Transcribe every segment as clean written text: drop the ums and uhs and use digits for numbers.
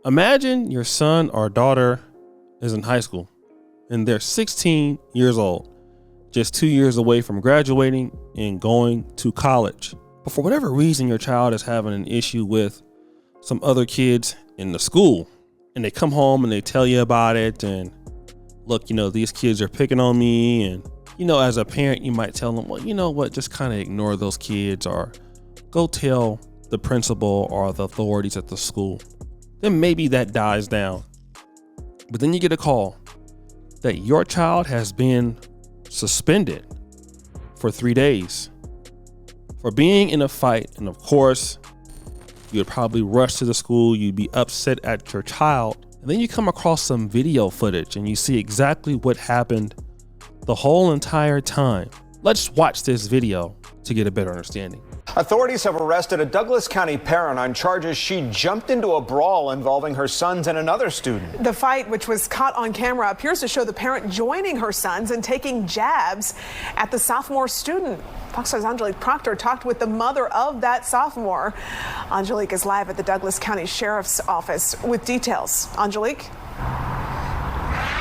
Imagine your son or daughter is in high school and they're 16 years old, just 2 years away from graduating and going to college. But for whatever reason, your child is having an issue with some other kids in the school, and they come home and they tell you about it. And look, these kids are picking on me. And, as a parent, you might tell them, well, you know what, just kind of ignore those kids or go tell the principal or the authorities at the school. Then maybe that dies down. But then you get a call that your child has been suspended for 3 days for being in a fight. And of course, you would probably rush to the school. You'd be upset at your child. And then you come across some video footage and you see exactly what happened the whole entire time. Let's watch this video to get a better understanding. Authorities have arrested a Douglas County parent on charges she jumped into a brawl involving her sons and another student. The fight, which was caught on camera, appears to show the parent joining her sons and taking jabs at the sophomore student. Fox 5's Angelique Proctor talked with the mother of that sophomore. Angelique is live at the Douglas County Sheriff's Office with details. Angelique?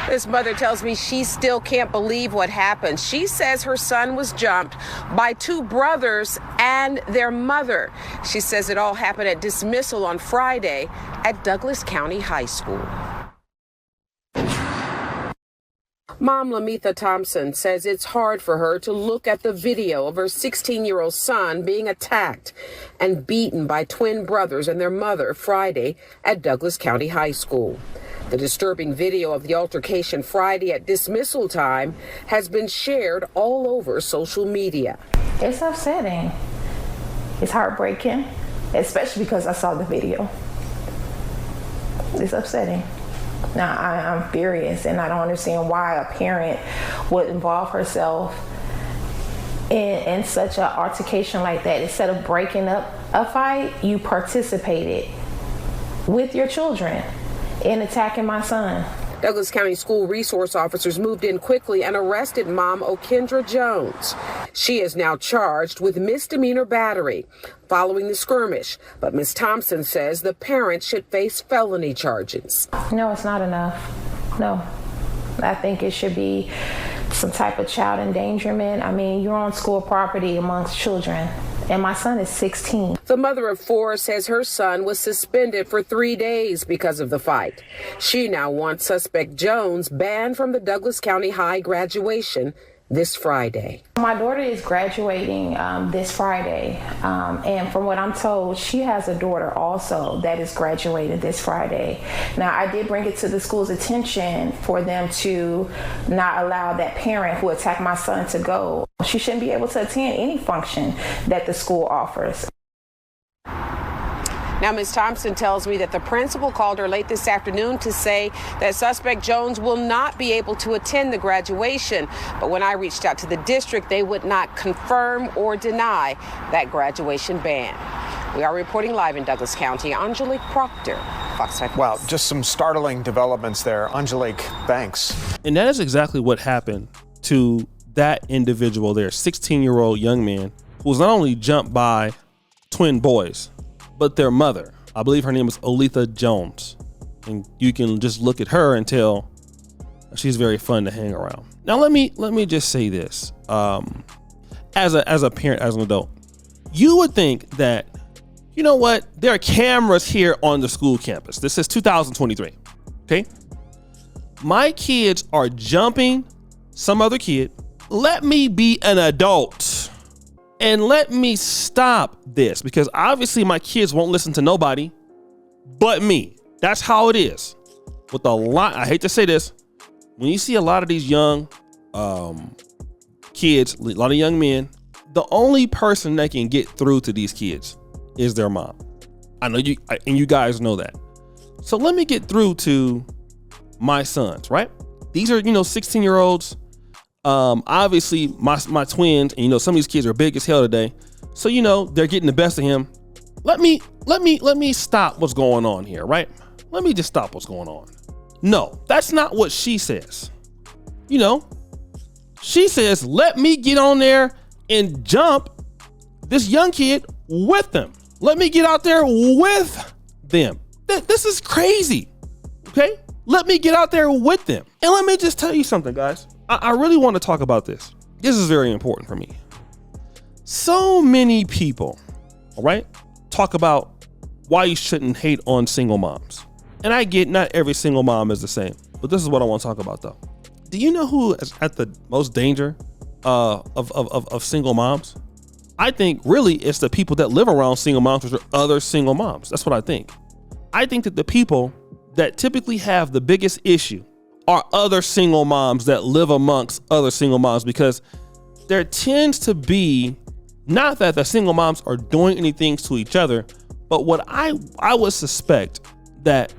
This mother tells me she still can't believe what happened. She says her son was jumped by two brothers and their mother. She says it all happened at dismissal on Friday at Douglas County High School. Mom Lamitha Thompson says it's hard for her to look at the video of her 16-year-old son being attacked and beaten by twin brothers and their mother Friday at Douglas County High School. The disturbing video of the altercation Friday at dismissal time has been shared all over social media. It's upsetting. It's heartbreaking, especially because I saw the video. It's upsetting. Now, I'm furious, and I don't understand why a parent would involve herself in such an altercation like that. Instead of breaking up a fight, you participated with your children in attacking my son. Douglas County school resource officers moved in quickly and arrested Mom Okendra Jones. She is now charged with misdemeanor battery following the skirmish, but Ms. Thompson says the parent should face felony charges. No, it's not enough. No. I think it should be some type of child endangerment. I mean, you're on school property amongst children, and my son is 16. The mother of four says her son was suspended for 3 days because of the fight. She now wants suspect Jones banned from the Douglas County High graduation this Friday. My daughter is graduating this Friday, and from what I'm told, she has a daughter also that is graduating this Friday. Now, I did bring it to the school's attention for them to not allow that parent who attacked my son to go. She shouldn't be able to attend any function that the school offers. Now, Ms. Thompson tells me that the principal called her late this afternoon to say that suspect Jones will not be able to attend the graduation. But when I reached out to the district, they would not confirm or deny that graduation ban. We are reporting live in Douglas County. Angelique Proctor, Fox 5. Wow, just some startling developments there. Angelique, thanks. And that is exactly what happened to that individual there, 16-year-old young man who was not only jumped by twin boys, but their mother. I believe her name is Olitha Jones. And you can just look at her and tell she's very fun to hang around. Now, let me just say this. As a parent, as an adult, you would think that, you know what? There are cameras here on the school campus. This is 2023. Okay. My kids are jumping some other kid. Let me be an adult. And let me stop this, because obviously my kids won't listen to nobody but me. That's how it is. With a lot, I hate to say this, when you see a lot of these young kids, a lot of young men, the only person that can get through to these kids is their mom. I know you, and you guys know that. So let me get through to my sons, right? These are, 16-year-olds. Obviously my twins, and some of these kids are big as hell today. So, they're getting the best of him. Let me stop what's going on here, right? Let me just stop what's going on. No, that's not what she says. She says, let me get on there and jump this young kid with them. Let me get out there with them. This is crazy. Okay? Let me get out there with them. And let me just tell you something, guys. I really want to talk about this. This is very important for me. So many people, all right, talk about why you shouldn't hate on single moms. And I get not every single mom is the same, but this is what I want to talk about though. Do you know who is at the most danger of single moms? I think really it's the people that live around single moms, which are other single moms. That's what I think. I think that the people that typically have the biggest issue are other single moms that live amongst other single moms, because there tends to be, not that the single moms are doing anything to each other, but what I would suspect that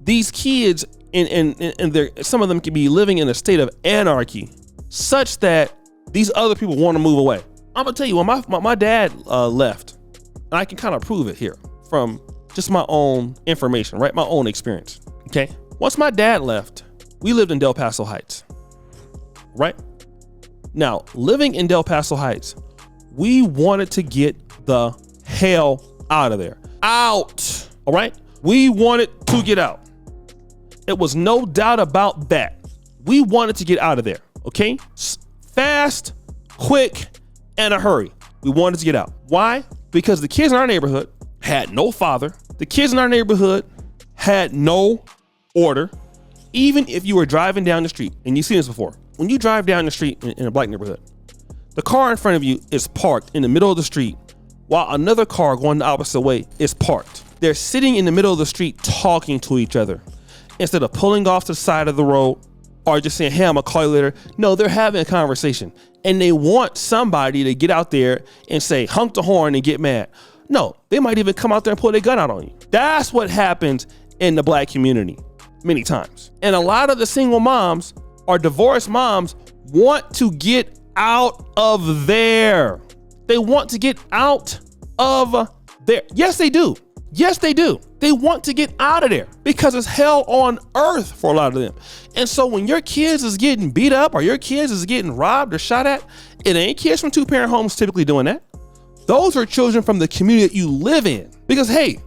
these kids and some of them could be living in a state of anarchy such that these other people want to move away. I'm gonna tell you, when my dad left, and I can kind of prove it here from just my own information, right? My own experience. Okay. Once my dad left, we lived in Del Paso Heights, right? Now, living in Del Paso Heights, we wanted to get the hell out of there. Out. All right. We wanted to get out. It was no doubt about that. We wanted to get out of there. Okay. Fast, quick, and a hurry. We wanted to get out. Why? Because the kids in our neighborhood had no father. The kids in our neighborhood had no order. Even if you were driving down the street, and you've seen this before, when you drive down the street in a black neighborhood, the car in front of you is parked in the middle of the street while another car going the opposite way is parked. They're sitting in the middle of the street talking to each other instead of pulling off to the side of the road or just saying, hey, I'm gonna call you later. No, they're having a conversation, and they want somebody to get out there and say, honk the horn and get mad. No, they might even come out there and pull their gun out on you. That's what happens in the black community many times. And a lot of the single moms or divorced moms want to get out of there. They want to get out of there. Yes, they do. Yes, they do. They want to get out of there because it's hell on earth for a lot of them. And so when your kids is getting beat up or your kids is getting robbed or shot at, it ain't kids from two-parent homes typically doing that. Those are children from the community that you live in. Because hey,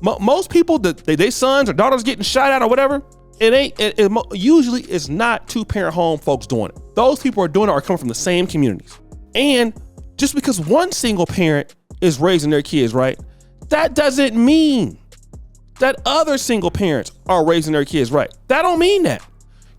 most people that they sons or daughters getting shot at or whatever, usually it's not two-parent home folks doing it. Those people are doing it are coming from the same communities. And just because one single parent is raising their kids right, that doesn't mean that other single parents are raising their kids right. That don't mean that.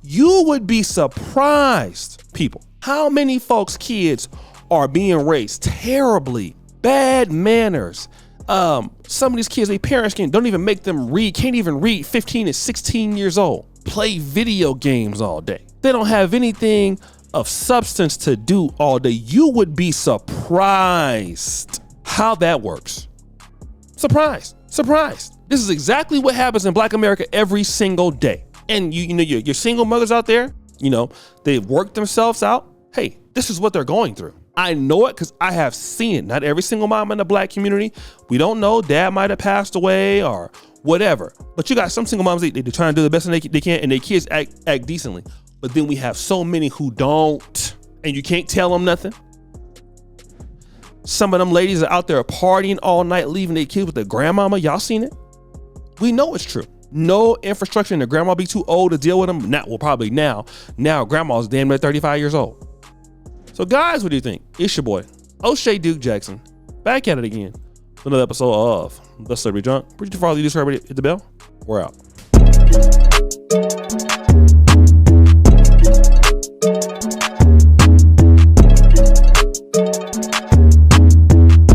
You would be surprised, people, how many folks' kids are being raised terribly, bad manners. Some of these kids, their parents don't even make them read, can't even read, 15 and 16 years old, play video games all day. They don't have anything of substance to do all day. You would be surprised how that works. Surprised. This is exactly what happens in Black America every single day. And you know, your single mothers out there, you know, they've worked themselves out. Hey, this is what they're going through. I know it because I have seen it. Not every single mom in the black community. We don't know. Dad might have passed away or whatever. But you got some single moms, they're trying to do the best they can, and their kids act decently. But then we have so many who don't, and you can't tell them nothing. Some of them ladies are out there partying all night, leaving their kids with their grandmama. Y'all seen it? We know it's true. No infrastructure, and the grandma be too old to deal with them. Probably now grandma's damn near 35 years old. So guys, what do you think? It's your boy, O'Shea Duke Jackson, back at it again with another episode of The Celebrity Junk. Appreciate you for all you do, everybody. Hit the bell. We're out.